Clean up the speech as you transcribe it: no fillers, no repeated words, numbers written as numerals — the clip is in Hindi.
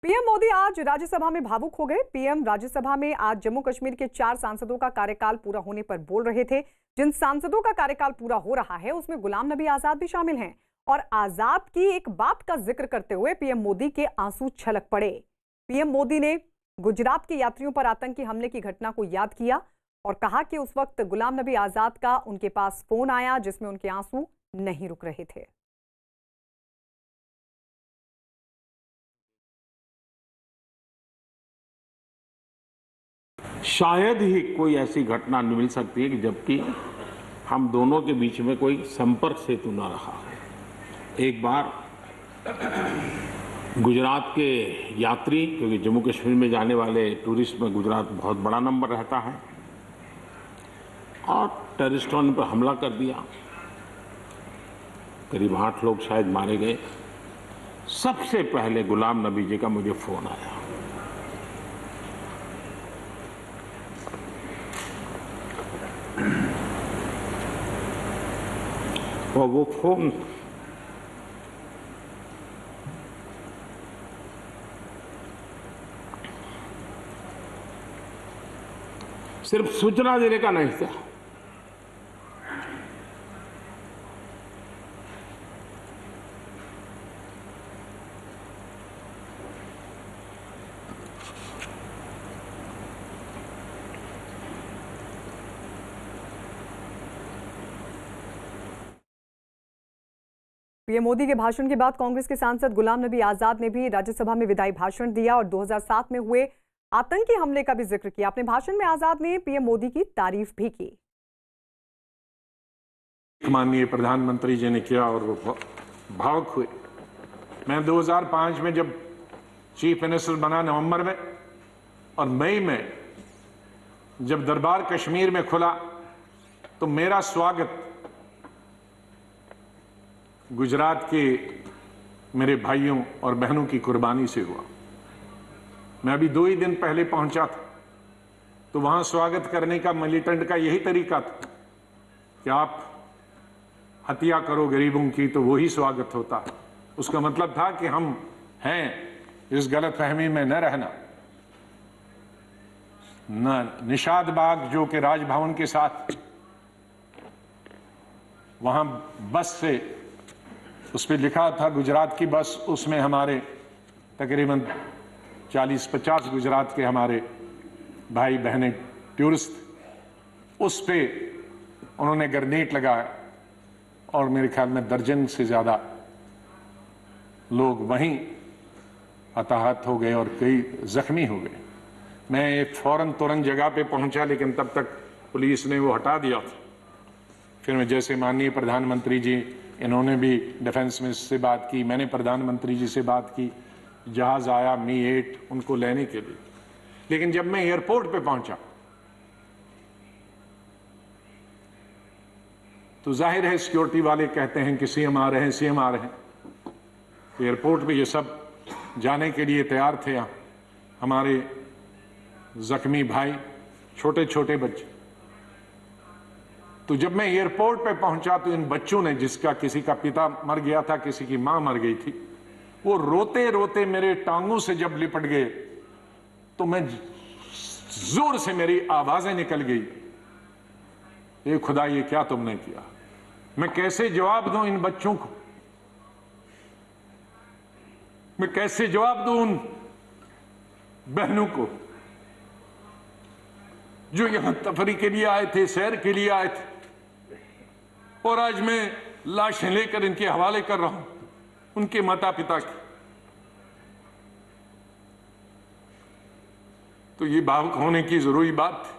पीएम मोदी आज राज्यसभा में भावुक हो गए। पीएम राज्यसभा में आज जम्मू कश्मीर के 4 सांसदों का कार्यकाल पूरा होने पर बोल रहे थे। जिन सांसदों का कार्यकाल पूरा हो रहा है उसमें गुलाम नबी आजाद भी शामिल हैं और आजाद की एक बात का जिक्र करते हुए पीएम मोदी के आंसू छलक पड़े। पीएम मोदी ने गुजरात के यात्रियों पर आतंकी हमले की घटना को याद किया और कहा कि उस वक्त गुलाम नबी आजाद का उनके पास फोन आया जिसमें उनके आंसू नहीं रुक रहे थे। शायद ही कोई ऐसी घटना मिल सकती है कि जबकि हम दोनों के बीच में कोई संपर्क सेतु न रहा हो। एक बार गुजरात के यात्री, क्योंकि जम्मू कश्मीर में जाने वाले टूरिस्ट में गुजरात बहुत बड़ा नंबर रहता है, और टेररिस्टों ने पर हमला कर दिया। करीब 8 लोग शायद मारे गए। सबसे पहले गुलाम नबी जी का मुझे फोन आया। और वो फोन सिर्फ सूचना देने का नहीं था, पीएम मोदी के भाषण के बाद कांग्रेस के सांसद गुलाम नबी आजाद ने भी राज्यसभा में विदाई भाषण दिया और 2007 में हुए आतंकी हमले का भी जिक्र किया। अपने भाषण में आजाद ने पीएम मोदी की तारीफ भी की। माननीय प्रधानमंत्री जी ने किया और वो भावुक हुए। मैं 2005 में जब चीफ मिनिस्टर बना नवंबर में, और मई में जब दरबार कश्मीर में खुला, तो मेरा स्वागत गुजरात के मेरे भाइयों और बहनों की कुर्बानी से हुआ। मैं अभी 2 ही दिन पहले पहुंचा था, तो वहां स्वागत करने का मिलिटेंट का यही तरीका था कि आप हत्या करो गरीबों की तो वही स्वागत होता। उसका मतलब था कि हम हैं, इस गलतफहमी में न रहना। न निषाद बाग जो कि राजभवन के साथ वहां बस से उस पर लिखा था गुजरात की बस, उसमें हमारे तकरीबन 40-50 गुजरात के हमारे भाई बहनें टूरिस्ट, उस पे उन्होंने ग्रेनेड लगाया और मेरे ख्याल में दर्जन से ज़्यादा लोग वहीं हताहत हो गए और कई जख्मी हो गए। मैं एक फौरन तुरंत जगह पे पहुंचा, लेकिन तब तक पुलिस ने वो हटा दिया था। फिर मैं जैसे माननीय प्रधानमंत्री जी, इन्होंने भी डिफेंस मिनिस्टर से बात की, मैंने प्रधानमंत्री जी से बात की, जहाज आया मी-8 उनको लेने के लिए। लेकिन जब मैं एयरपोर्ट पे पहुंचा तो जाहिर है सिक्योरिटी वाले कहते हैं कि सीएम आ रहे हैं, सीएम आ रहे हैं। एयरपोर्ट पे ये सब जाने के लिए तैयार थे। हमारे जख्मी भाई, छोटे छोटे बच्चे। तो जब मैं एयरपोर्ट पे पहुंचा तो इन बच्चों ने, जिसका किसी का पिता मर गया था, किसी की मां मर गई थी, वो रोते रोते मेरे टांगों से जब लिपट गए तो मैं जोर से मेरी आवाजें निकल गई, ए खुदा ये क्या तुमने किया। मैं कैसे जवाब दूं इन बच्चों को, मैं कैसे जवाब दूं उन बहनों को जो यहां तफरी के लिए आए थे, सैर के लिए आए थे, और आज मैं लाशें लेकर इनके हवाले कर रहा हूं उनके माता पिता की। तो ये भावुक होने की जरूरी बात थी।